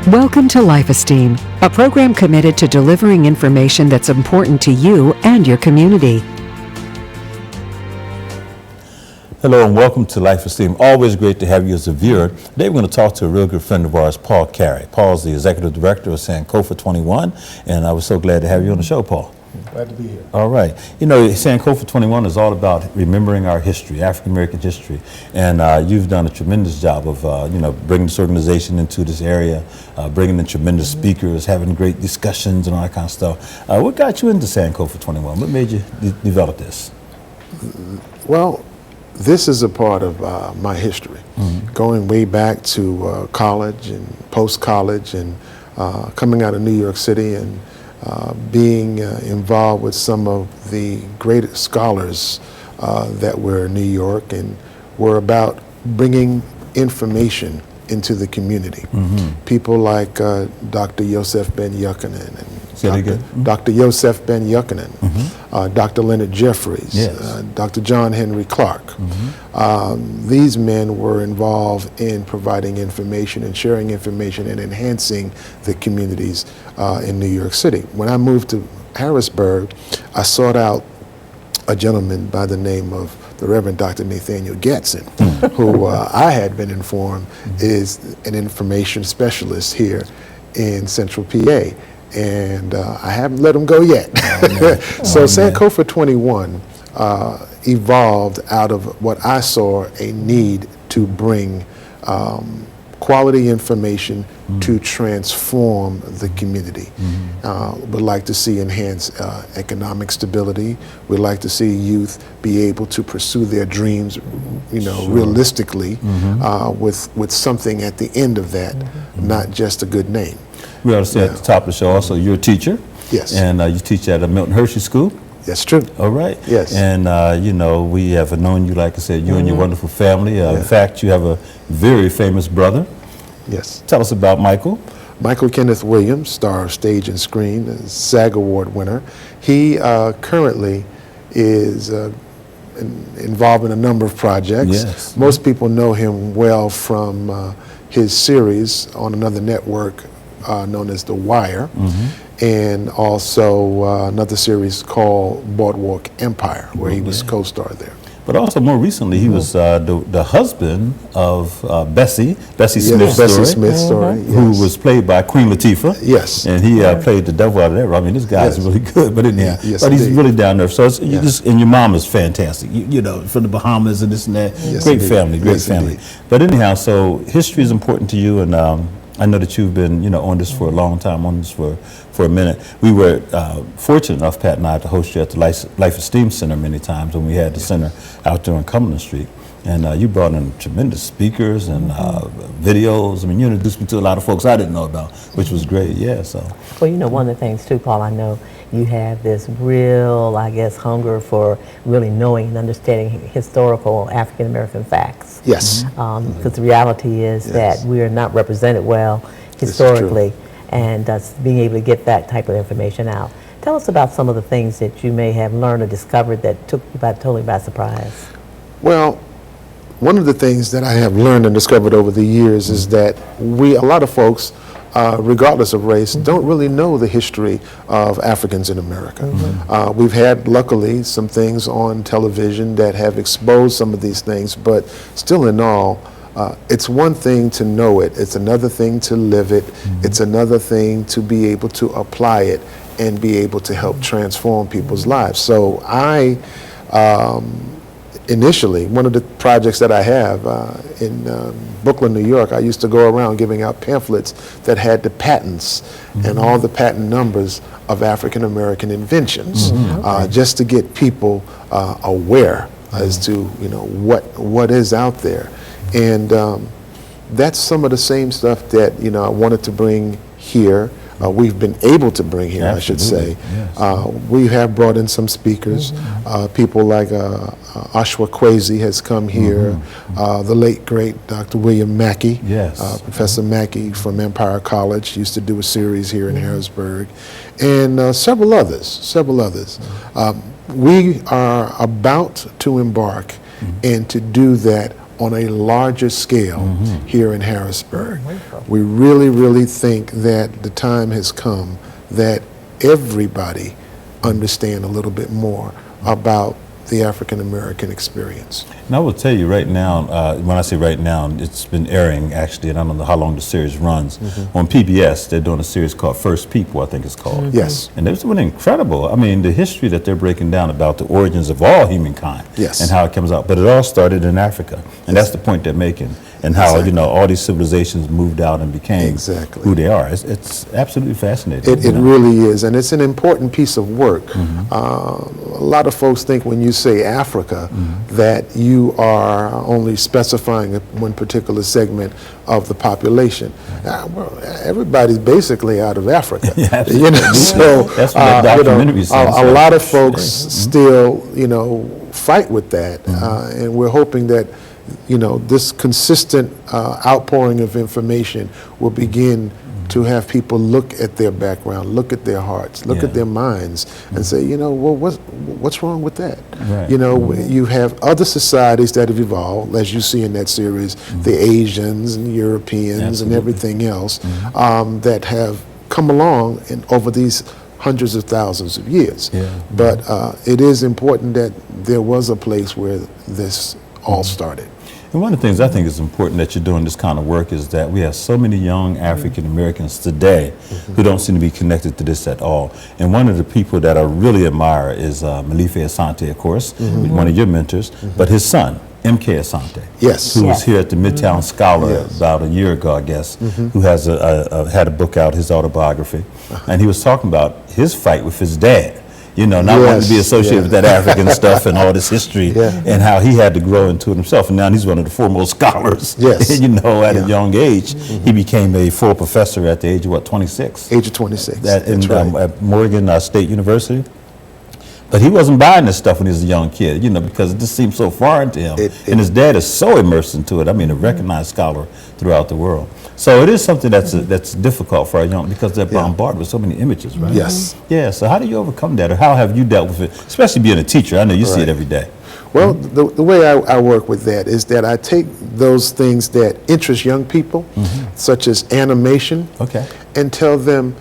Welcome to Life Esteem, a program committed to delivering information that's important to you and your community. Hello and welcome to Life Esteem. Always great to have you as a viewer. Today we're going to talk to a real good friend of ours, Paul Carey. Paul's the executive director of Sankofa 21, and I was so glad to have you on the show, Paul. Glad to be here. All right. You know, Sankofa 21 is all about remembering our history, African-American history, and you've done a tremendous job of, bringing this organization into this area, bringing in tremendous speakers, having great discussions and all that kind of stuff. What got you into Sankofa 21? What made you develop this? Well, this is a part of my history, going way back to college and post-college and coming out of New York City and being involved with some of the greatest scholars that were in New York, and were about bringing information into the community. People like Dr. Yosef Ben Yuckanan and Dr. Yosef Ben Yuckanan, Dr. Leonard Jeffries, yes. Dr. John Henry Clark. These men were involved in providing information and sharing information and enhancing the communities in New York City. When I moved to Harrisburg, I sought out a gentleman by the name of the Reverend Dr. Nathaniel Gatson, who I had been informed is an information specialist here in Central PA. And I haven't let him go yet. So Sankofa 21 evolved out of what I saw a need to bring quality information to transform the community. We'd like to see enhanced economic stability. We'd like to see youth be able to pursue their dreams, realistically, with something at the end of that, not just a good name. We ought to say at the top of the show also, you're a teacher. Yes. And you teach at a Milton Hershey School. That's true. All right. Yes. And, we have known you, like I said, you and your wonderful family. In fact, you have a very famous brother. Yes. Tell us about Michael. Michael Kenneth Williams, star of stage and screen, a SAG Award winner. He currently is involved in a number of projects. Yes. Most people know him well from his series on another network known as The Wire, and also another series called Boardwalk Empire, where he was co-star there. But also more recently, he was the husband of Bessie Smith's story, who was played by Queen Latifah. Yes. And he played the devil out of that. I mean, this guy's really good. But anyhow, but he's really down there. So it's, and your mom is fantastic. From the Bahamas and this and that. Yes, great family, great family. Indeed. But anyhow, so history is important to you, and I know that you've been, on this for a long time, on this for a minute. We were fortunate enough, Pat and I, to host you at the Life Esteem Center many times when we had the center out there on Cumberland Street. And you brought in tremendous speakers and videos. I mean, you introduced me to a lot of folks I didn't know about, which was great, so. Well, one of the things too, Paul, I know you have this real, hunger for really knowing and understanding historical African-American facts. Yes. Because the reality is that we are not represented well historically, and being able to get that type of information out. Tell us about some of the things that you may have learned or discovered that took you totally by surprise. Well, one of the things that I have learned and discovered over the years is that a lot of folks, regardless of race, don't really know the history of Africans in America. We've had, luckily, some things on television that have exposed some of these things, but still in all, it's one thing to know it, it's another thing to live it, it's another thing to be able to apply it and be able to help transform people's lives. So I, initially, one of the projects that I have in Brooklyn, New York, I used to go around giving out pamphlets that had the patents and all the patent numbers of African American inventions, just to get people aware as to what is out there. And that's some of the same stuff that I wanted to bring here. We've been able to bring here, I should say. Yes. We have brought in some speakers. People like Ashwa Kwesi has come here. The late, great Dr. William Mackey. Yes. Professor Mackey from Empire College used to do a series here in Harrisburg. And several others. We are about to embark and to do that on a larger scale here in Harrisburg. Wonderful. We really, really think that the time has come that everybody understand a little bit more about the African American experience. And I will tell you right now, when I say right now, it's been airing actually, and I don't know how long the series runs. On PBS, they're doing a series called First People, I think it's called. Yes. And it's been incredible. I mean, the history that they're breaking down about the origins of all humankind Yes. and how it comes out. But it all started in Africa, and that's the point they're making. And how, Exactly. you know, all these civilizations moved out and became Exactly. who they are. It's absolutely fascinating. It you know? really is, and it's an important piece of work. A lot of folks think when you say Africa that you are only specifying one particular segment of the population. Well, everybody's basically out of Africa. Yeah, absolutely. You know, so That's what that documentary says. a lot of folks still, you know, fight with that, and we're hoping that, you know, this consistent outpouring of information will begin to have people look at their background, look at their hearts, look Yeah. at their minds, and say, you know, well, what's wrong with that? Right. You know, you have other societies that have evolved, as you see in that series, the Asians and Europeans and Absolutely. everything else, that have come along over these hundreds of thousands of years. Yeah. But it is important that there was a place where this all started. And one of the things I think is important that you're doing this kind of work is that we have so many young African Americans today who don't seem to be connected to this at all. And one of the people that I really admire is Malife Asante, of course, one of your mentors, but his son, M.K. Asante, Yes. who was Yes. here at the Midtown Scholar Yes. about a year ago, I guess, who has had a book out, his autobiography, and he was talking about his fight with his dad. You know, not wanting to be Yes, associated yeah. with that African stuff and all this history, Yeah. and how he had to grow into it himself. And now he's one of the foremost scholars. Yes. You know, at Yeah. a young age, he became a full professor at the age of, what, 26? Age of 26. That in, That's right. at Morgan State University. But he wasn't buying this stuff when he was a young kid, you know, because it just seemed so foreign to him. And his dad is so immersed into it. I mean, a recognized scholar throughout the world. So it is something that's difficult for our young, because they're bombarded with so many images, right? Yes. Yeah, so how do you overcome that, or how have you dealt with it, especially being a teacher? I know you see it Right. every day. Well, the way I work with that is that I take those things that interest young people, such as animation, Okay. and tell them,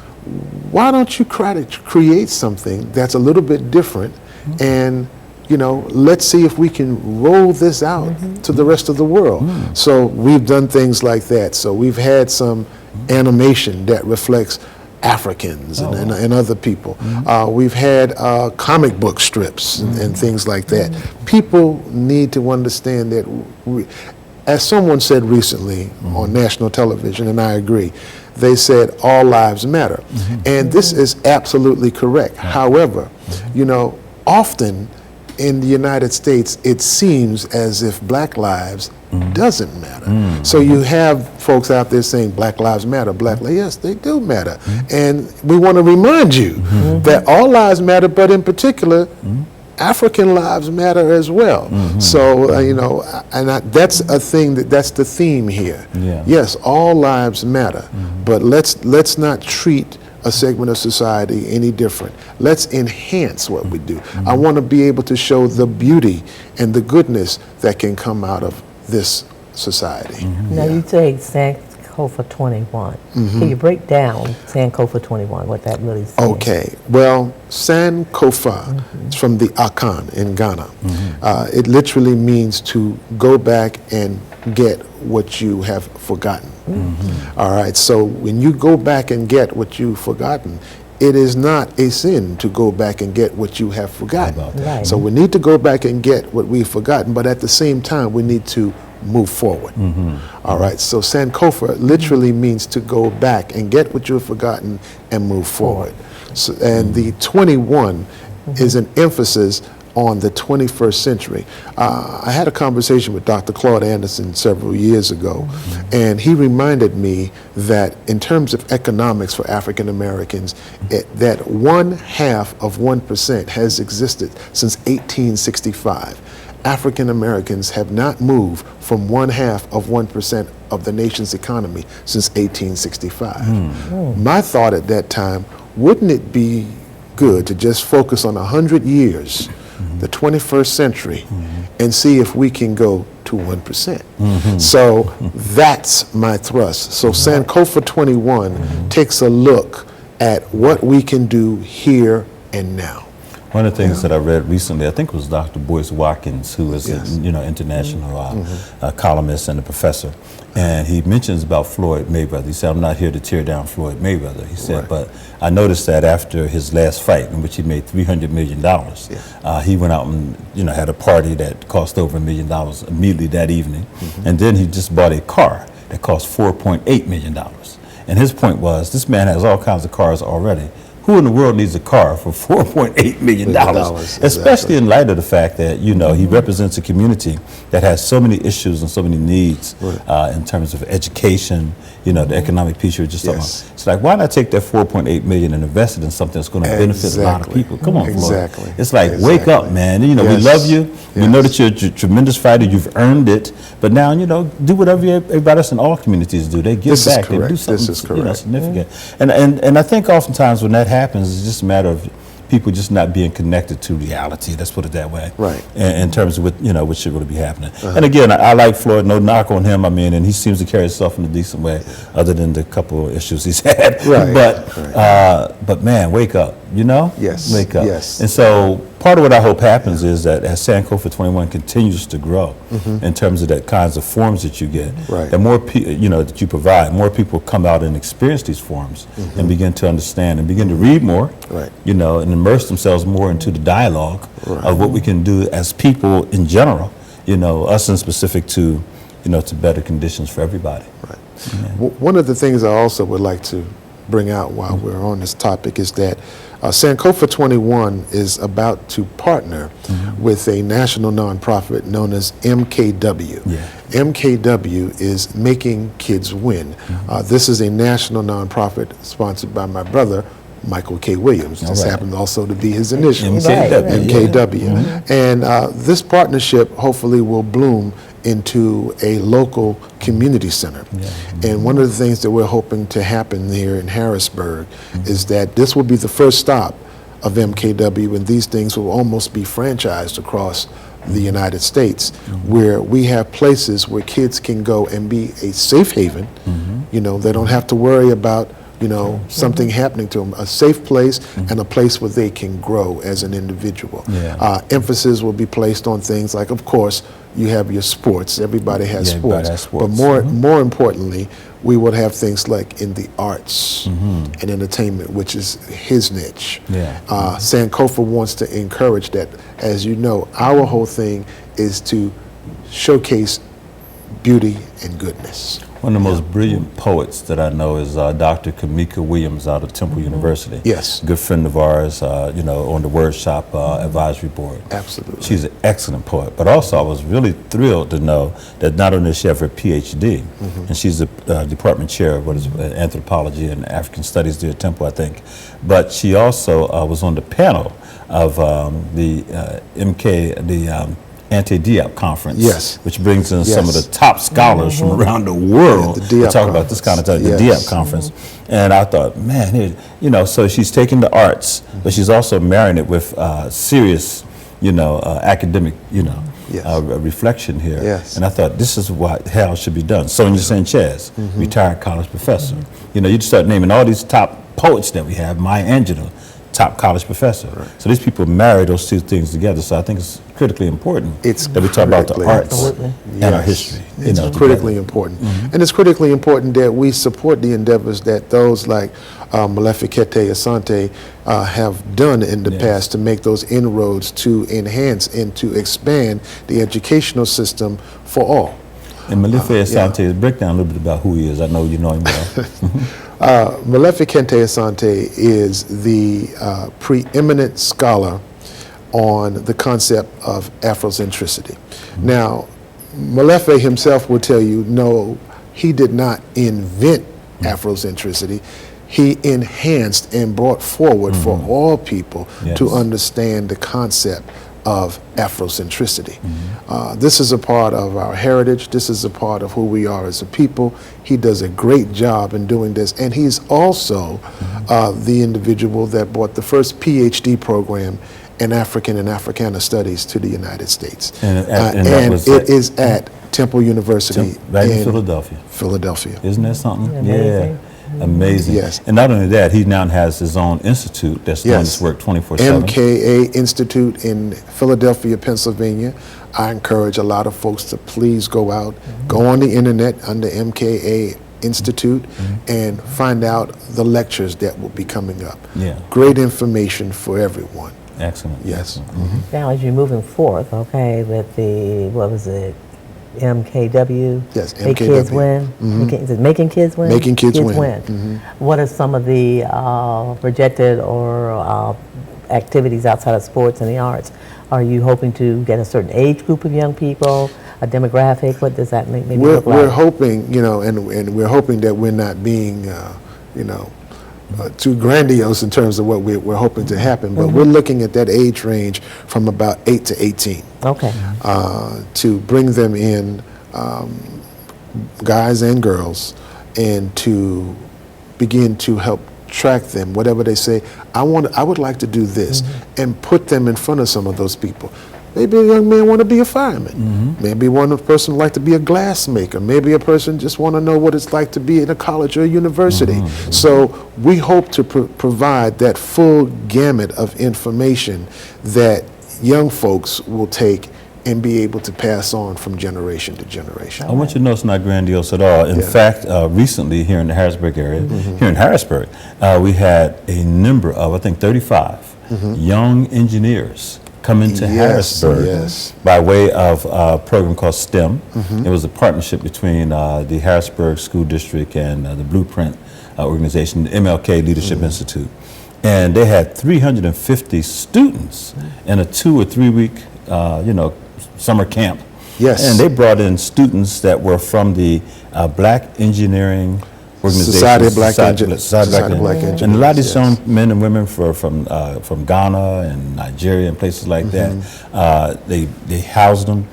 why don't you try to create something that's a little bit different, and, you know, let's see if we can roll this out to the rest of the world. So we've done things like that. So we've had some animation that reflects Africans and other people. We've had comic book strips and things like that. People need to understand that, as someone said recently on national television, and I agree, they said all lives matter. And this is absolutely correct. However, you know, often in the United States, it seems as if black lives doesn't matter. So you have folks out there saying black lives matter, black lives, yes, they do matter. And we want to remind you that all lives matter, but in particular, African lives matter as well. So, you know, and that's a thing, that's the theme here. Yeah. Yes, all lives matter, but let's not treat a segment of society any different. Let's enhance what we do. I want to be able to show the beauty and the goodness that can come out of this society. Now you say Sankofa 21. Can you break down Sankofa 21, what that really is? Okay, well, Sankofa, it's from the Akan in Ghana. It literally means to go back and get what you have forgotten. All right, so when you go back and get what you've forgotten, it is not a sin to go back and get what you have forgotten. How about that? Right. So we need to go back and get what we've forgotten, but at the same time, we need to move forward. All right, so Sankofa literally means to go back and get what you've forgotten and move forward. So, and the 21 is an emphasis on the 21st century. I had a conversation with Dr. Claude Anderson several years ago, and he reminded me that in terms of economics for African Americans, that 0.5% has existed since 1865. African Americans have not moved from 0.5% of the nation's economy since 1865. My thought at that time, wouldn't it be good to just focus on 100 years the 21st century and see if we can go to 1%. So that's my thrust. So Sankofa 21 takes a look at what we can do here and now. One of the things that I read recently, I think it was Dr. Boyce Watkins, who is Yes. an international columnist and a professor, and he mentions about Floyd Mayweather. He said, "I'm not here to tear down Floyd Mayweather." He said, Right. "But I noticed that after his last fight, in which he made $300 million, he went out and had a party that cost over $1 million immediately that evening, and then he just bought a car that cost $4.8 million." And his point was, this man has all kinds of cars already. Who in the world needs a car for $4.8 million? Exactly. Especially in light of the fact that, he represents a community that has so many issues and so many needs in terms of education, the economic piece you're just talking about. It's like, why not take that $4.8 million and invest it in something that's going to benefit a lot of people? Come on, Floyd. Exactly. It's like, wake up, man. We love you. We know that you're a tremendous fighter. You've earned it. But now, do whatever everybody else in all communities do. They give This is back. They do correct. something This is correct. significant. And I think oftentimes when that happens, it's just a matter of people just not being connected to reality. Let's put it that way. Right. In terms of what should really be happening. And again, I like Floyd. No knock on him. I mean, and he seems to carry himself in a decent way, other than the couple of issues he's had. Right. But man, wake up. Yes. Wake up. Yes. And so part of what I hope happens is that as Sankofa 21 continues to grow in terms of that kinds of forums that you get, Right. the more that you provide, more people come out and experience these forums and begin to understand and begin to read more, Right. and immerse themselves more into the dialogue of what we can do as people in general, us in specific to better conditions for everybody. Right. One of the things I also would like to bring out while we're on this topic is that Sankofa 21 is about to partner with a national nonprofit known as MKW. Yeah. MKW is Making Kids Win. This is a national nonprofit sponsored by my brother, Michael K. Williams. This happened also to be his initials, MKW. MKW. And this partnership hopefully will bloom into a local community center. And one of the things that we're hoping to happen here in Harrisburg is that this will be the first stop of MKW, and these things will almost be franchised across the United States, where we have places where kids can go and be a safe haven. They don't have to worry about something happening to them, a safe place and a place where they can grow as an individual. Emphasis will be placed on things like, of course, you have your sports. Everybody has sports. But more importantly, we will have things like in the arts and entertainment, which is his niche. Sankofa wants to encourage that. As you know, our whole thing is to showcase beauty and goodness. One of the most brilliant poets that I know is Dr. Kamika Williams out of Temple University. Yes. Good friend of ours, on the Word Shop advisory board. Absolutely. She's an excellent poet. But also I was really thrilled to know that not only does she have her PhD, and she's the department chair of anthropology and African studies there at Temple, I think, but she also was on the panel of the anti-DIAP conference, which brings in some of the top scholars from around the world to talk about this kind of stuff, the DIAP conference. And I thought, man, so she's taking the arts, but she's also marrying it with serious, academic, reflection here. And I thought, this is what hell should be done. Sonia Sanchez, retired college professor. You start naming all these top poets that we have, Maya Angelou, top college professor. So these people marry those two things together. So I think it's critically important that we talk about the arts and our history. It's critically important. And it's critically important that we support the endeavors that those like Malefikete Asante have done in the past to make those inroads to enhance and to expand the educational system for all. And Malefikete Asante, break down a little bit about who he is. I know you know him well. Malefikete Asante is the preeminent scholar on the concept of Afrocentricity. Now, Malefe himself will tell you, no, he did not invent Afrocentricity. He enhanced and brought forward for all people to understand the concept of Afrocentricity. This is a part of our heritage. This is a part of who we are as a people. He does a great job in doing this, and he's also the individual that brought the first PhD program and African and Africana Studies to the United States. And it is at Temple University right in Philadelphia. Philadelphia. Isn't that something? Amazing. Yeah, amazing. Yes. And not only that, he now has his own institute that's doing this work 24/7. MKA Institute in Philadelphia, Pennsylvania. I encourage a lot of folks to please go out, go on the internet under MKA Institute and find out the lectures that will be coming up. Yeah. Great information for everyone. Excellent. Yes. Excellent. Now, as you're moving forth, okay, with the, what was it, MKW? Yes, Make Kids MKW. Win? Is it Making Kids Win? Making Kids Win. What are some of the projected or activities outside of sports and the arts? Are you hoping to get a certain age group of young people, a demographic? What does that maybe look like? We're hoping, you know, and we're hoping that we're not being, too grandiose in terms of what we're hoping to happen, but we're looking at that age range from about 8 to 18. Okay. To bring them in, guys and girls, and to begin to help track them, whatever they say, I would like to do this, and put them in front of some of those people. Maybe a young man want to be a fireman. Maybe one person would like to be a glass maker. Maybe a person just want to know what it's like to be in a college or a university. So we hope to provide that full gamut of information that young folks will take and be able to pass on from generation to generation. I want you to know it's not grandiose at all. In fact, recently here in the Harrisburg area, here in Harrisburg, we had a number of, I think 35 young engineers come into Harrisburg by way of a program called STEM. It was a partnership between the Harrisburg School District and the Blueprint organization, the MLK Leadership Institute. And they had 350 students in a 2 or 3 week, summer camp. Yes. And they brought in students that were from the Black Engineering Organization. Society of Black Engineers. And a lot of these young men and women from Ghana and Nigeria and places like that, they housed them.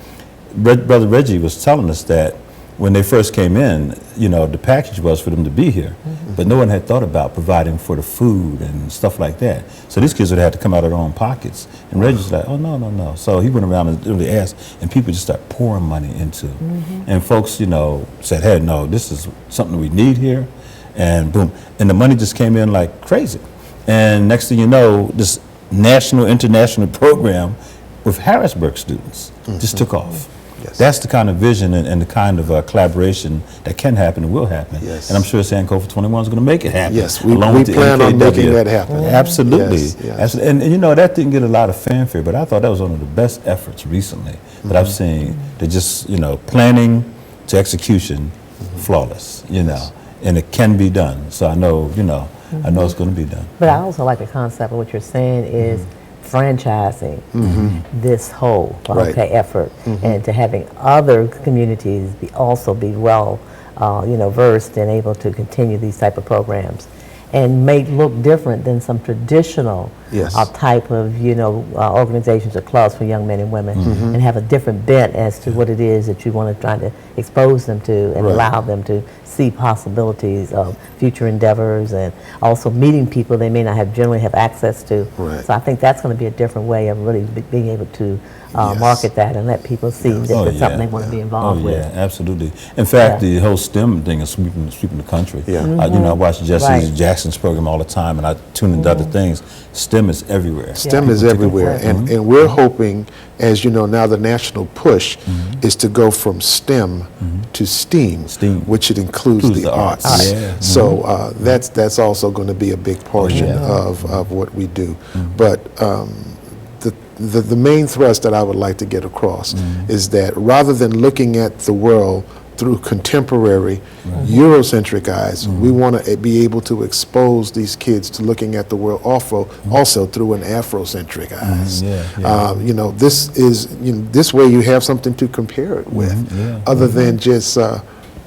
Brother Reggie was telling us that when they first came in, the package was for them to be here, but no one had thought about providing for the food and stuff like that. So these kids would have to come out of their own pockets. And Reggie's like, oh, no. So he went around and really asked, and people just started pouring money into it. And folks, said, hey, no, this is something we need here. And boom. And the money just came in like crazy. And next thing you know, this national, international program with Harrisburg students just took off. Yes. That's the kind of vision and the kind of collaboration that can happen and will happen. Yes. And I'm sure Sankofa 21 is going to make it happen. Yes, we with the plan on MKW. making that happen. Absolutely. Yes. And that didn't get a lot of fanfare, but I thought that was one of the best efforts recently that I've seen. That just, planning to execution, flawless, and it can be done. So I know, I know it's going to be done. But I also like the concept of what you're saying is franchising this whole effort, and to having other communities also be well versed and able to continue these type of programs and may look different than some traditional type of organizations or clubs for young men and women, and have a different bent as to what it is that you want to try to expose them to and allow them to see possibilities of future endeavors, and also meeting people they may not generally have access to. So I think that's going to be a different way of really being able to market that and let people see that it's something they want to be involved with. Yeah, absolutely. In fact, the whole STEM thing is sweeping the country. I watch Jesse Jackson's program all the time, and I tune into other things. STEM is everywhere. STEM is everywhere, and we're hoping, as you know, now the national push is to go from STEM to STEAM, which it includes the arts. So that's also going to be a big portion of what we do. But the main thrust that I would like to get across is that rather than looking at the world through contemporary Eurocentric eyes, we want to be able to expose these kids to looking at the world also through an Afrocentric eyes. This way you have something to compare it with, other than just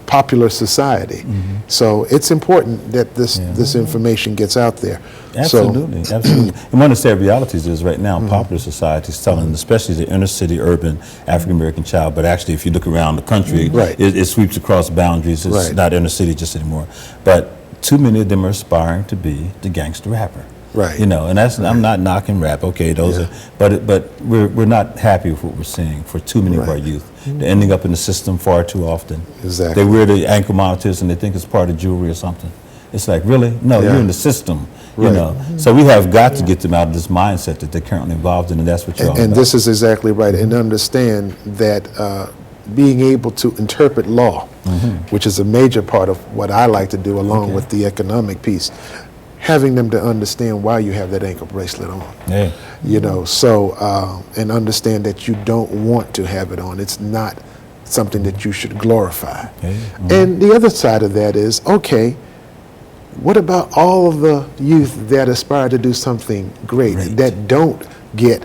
popular society. So it's important that this information gets out there. Absolutely. And one of the sad realities is right now, popular society is telling, especially the inner city, urban African-American child, but actually if you look around the country, it sweeps across boundaries. It's not inner city just anymore. But too many of them are aspiring to be the gangster rapper. Right. You know, and that's I'm not knocking rap. Okay, those are, but we're not happy with what we're seeing for too many of our youth. They're ending up in the system far too often. Exactly. They wear the ankle monitors and they think it's part of jewelry or something. It's like, really? No, you're in the system. You know, so we have got to get them out of this mindset that they're currently involved in, and that's what you're all And about. this is exactly right. And understand that being able to interpret law, which is a major part of what I like to do, along with the economic piece, having them to understand why you have that ankle bracelet on. Yeah. You know, so and understand that you don't want to have it on. It's not something that you should glorify. And the other side of that is, okay, what about all of the youth that aspire to do something great. that don't get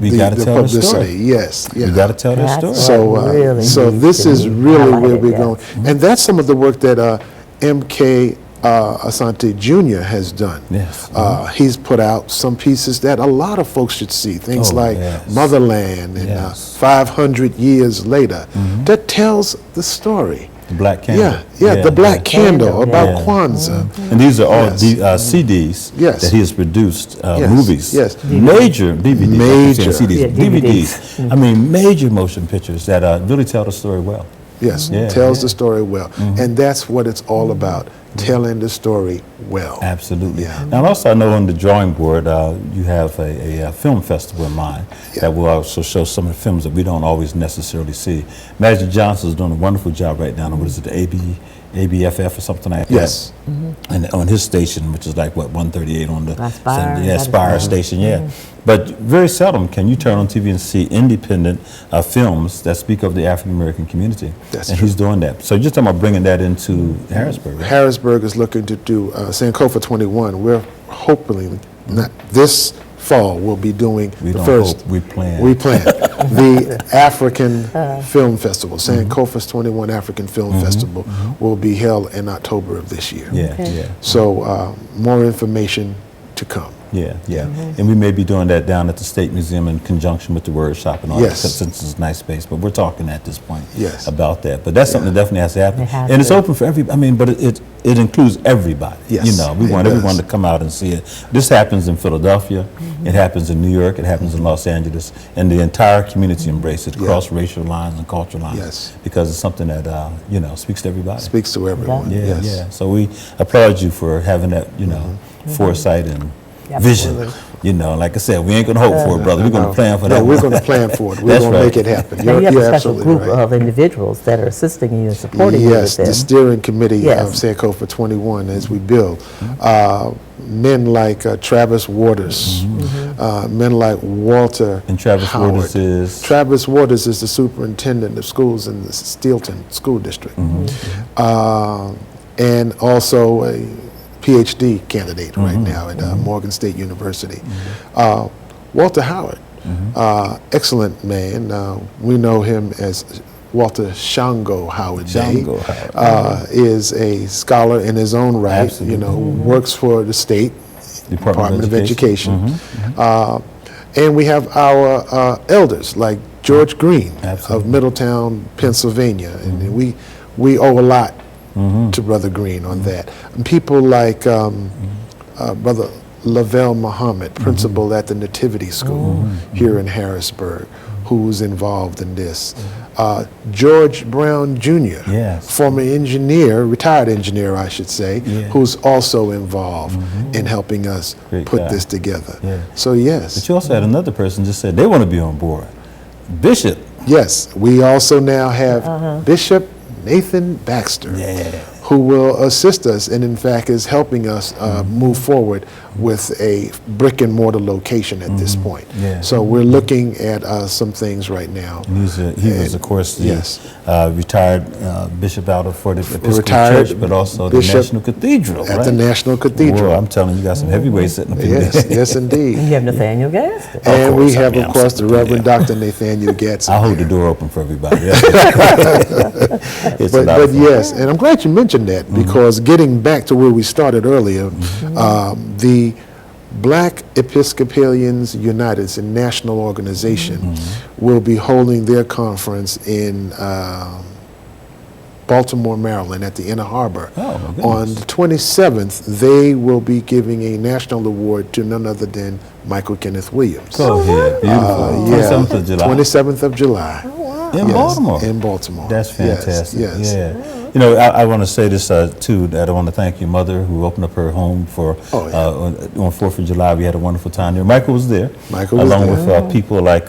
We the got to tell their publicity? story. Yes, We got to tell their story. That's So, what really so needs this to is be really where highlighted, we're yes. going, and that's some of the work that M.K. Asante Jr. has done. Yes. He's put out some pieces that a lot of folks should see. Things like yes. Motherland and Yes. 500 Years Later, that tells the story. The Black Candle. The Black Candle about Yeah. Kwanzaa. And these are all Yes. CDs Yes. that he has produced, Yes. movies, Yes. major DVDs, Major. CDs, Yeah, DVDs. I mean, major motion pictures that really tell the story well. Yes, Yeah, tells yeah. the story well. And that's what it's all about, telling the story well. Absolutely. Yeah. Now, also, I know on the drawing board, you have a film festival in mind that will also show some of the films that we don't always necessarily see. Magic Johnson's doing a wonderful job right now. What is it, the ABFF or something like that? Yes. And on his station, which is like, what, 138 on the Aspire, yeah, Aspire station, yeah. But very seldom can you turn on TV and see independent films that speak of the African American community. That's and true. he's doing that. So you're talking about bringing that into Harrisburg, right? Harrisburg is looking to do Sankofa 21. We're hoping not this fall we'll be doing We the don't first. hope, we plan. We plan the African Film Festival. Sankofa's 21 African Film Festival will be held in October of this year. Yeah, yeah. So more information to come. Yeah, yeah. And we may be doing that down at the State Museum in conjunction with the workshop and all Yes. that, since it's a nice space. But we're talking at this point Yes. about that. But that's something that definitely has to happen. It has And it's to. open for everybody. I mean, but it includes everybody. Yes, You know, we it want does. everyone to come out and see it. This happens in Philadelphia. It happens in New York. It happens in Los Angeles. And the entire community embraces it, Yeah. cross racial lines and cultural lines. Yes. Because it's something that, you know, speaks to everybody. Speaks to everyone. Yeah, Yes. yeah. So we applaud you for having that, you know, foresight and vision. Absolutely. You know, like I said, we ain't gonna hope for it, brother. We're gonna plan for that. No, we're going to plan for it. We're That's going to right. make it happen. Now You're, you have you're a special absolutely group right. of individuals that are assisting you and supporting you Yes, with the this. steering committee Yes. of Sankofa 21 as we build. Men like Travis Waters, men like Walter And Travis Howard. Waters is Travis Waters is the superintendent of schools in the Steelton School District. And also a PhD candidate right now at Morgan State University. Walter Howard, excellent man. We know him as Walter Shango Howard. Shango Howard. Is a scholar in his own right. Absolutely. You know, works for the state Department of Education. And we have our elders like George Green Absolutely. of Middletown, Pennsylvania, and we owe a lot to Brother Green on that. And people like Brother Lavelle Muhammad, principal at the Nativity School here in Harrisburg, who's involved in this. George Brown Jr., Yes. former engineer, retired engineer, I should say, Yeah. who's also involved in helping us Great put guy. this together. Yeah. So yes, But you also had another person just said they want to be on board. Bishop. yes, we also now have Bishop Nathan Baxter, who will assist us and in fact is helping us move forward with a brick and mortar location at this point. Yeah. So we're looking at some things right now. And he was, of course, the Yes. retired bishop out of for the Episcopal Retired Church, but also bishop the National Cathedral, at right? the National Cathedral. Whoa, I'm telling you, you got some heavyweights sitting up in Yes, there. yes indeed. You have Nathaniel Gaston. And we course, I have, mean, of I'm course, the sitting up Reverend there. Dr. Nathaniel Gadsden. I'll hold the here. door open for everybody. It's a But lot of fun. yes, and I'm glad you mentioned that because getting back to where we started earlier, the Black Episcopalians United, it's a national organization, will be holding their conference in Baltimore, Maryland, at the Inner Harbor. Oh, my goodness. On the 27th, they will be giving a national award to none other than Michael Kenneth Williams. Go ahead. Beautiful. 27th of July. 27th of July. In Yes, Baltimore. in Baltimore. That's fantastic. Yes. Yeah. You know, I want to say this too. That I want to thank your mother who opened up her home for on 4th of July. We had a wonderful time there. Michael was there. Michael was along there. with people like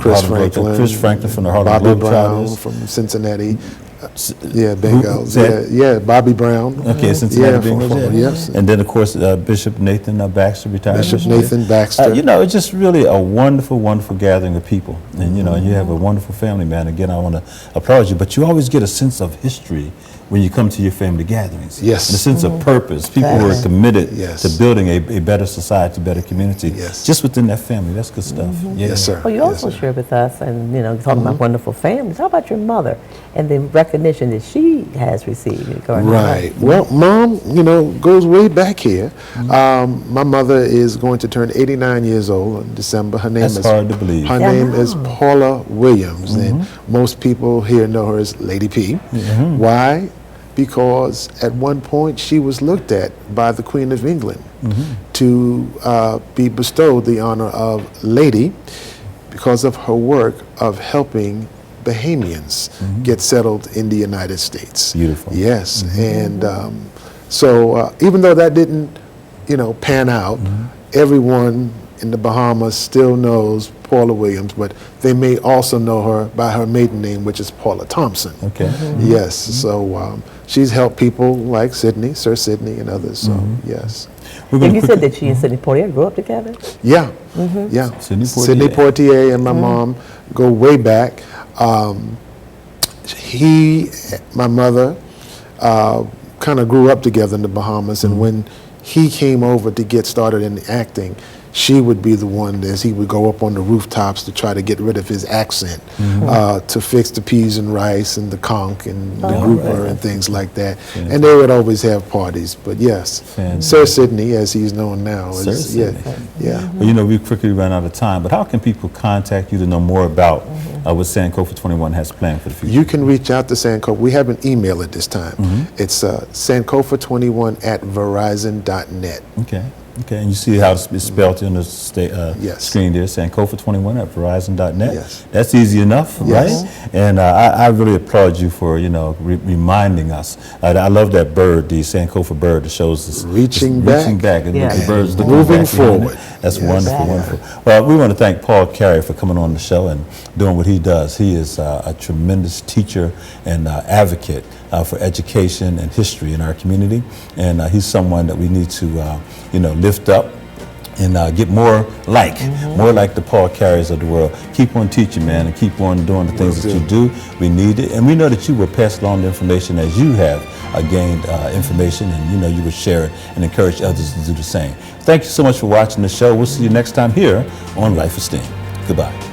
Chris Franklin, Chris Franklin from the Harlem Bobby Brown Globetrotters. from Cincinnati. Yeah, Bengals. Yeah, Bobby Brown. Okay, Cincinnati Yeah, Bengals. yes. And then of course Bishop Nathan Baxter retired. Bishop this year. Nathan Baxter. You know, it's just really a wonderful, wonderful gathering of people. And you know, you have a wonderful family, man. Again, I want to applaud you. But you always get a sense of history when you come to your family gatherings. Yes. And a sense of purpose. People who are committed Yes. to building a better society, better community. Yes. Just within that family. That's good stuff. Yeah. Yes, sir. Well, you also share with us, and talking about wonderful families. How about your mother and the recognition that she has received? Regarding Right. Well, Mom, goes way back here. My mother is going to turn 89 years old in December. Her name That's is hard to believe. Her name is Paula Williams, and most people here know her as Lady P. Why? Because at one point she was looked at by the Queen of England to be bestowed the honor of Lady because of her work of helping Bahamians get settled in the United States. Beautiful. Yes, and so even though that didn't, pan out, everyone in the Bahamas still knows Paula Williams, but they may also know her by her maiden name, which is Paula Thompson. Okay. Yes, so she's helped people like Sydney, Sir Sydney, and others. So yes. And you said that she and Sidney Poitier grew up together? Yeah, yeah. Sidney Poitier and my mom go way back. My mother, kind of grew up together in the Bahamas, and when he came over to get started in acting, she would be the one as he would go up on the rooftops to try to get rid of his accent, to fix the peas and rice and the conch and the grouper and things like that. And they would always have parties. But yes, Sir Sydney, as he's known now, Sir is Sydney. yeah. Well, we quickly ran out of time, but how can people contact you to know more about what Sankofa 21 has planned for the future? You can reach out to Sankofa. We have an email at this time. It's sankofa21@verizon.net. Okay, and you see how it's spelled in the screen there, Sankofa21@verizon.net. Yes. That's easy enough, Yes. right? And I really applaud you for, reminding us. I love that bird, the Sankofa bird that shows us Reaching back. back. And Yeah. the bird's looking Moving back behind it. forward. That's Yes. wonderful, Yeah. wonderful. Well, we want to thank Paul Carey for coming on the show and doing what he does. He is a tremendous teacher and advocate for education and history in our community, and he's someone that we need to, lift up and get more like the Paul Careys of the world. Keep on teaching, man, and keep on doing the things that you do. We need it, and we know that you will pass along the information as you have gained information, and you will share it and encourage others to do the same. Thank you so much for watching the show. We'll see you next time here on Life Esteem. Goodbye.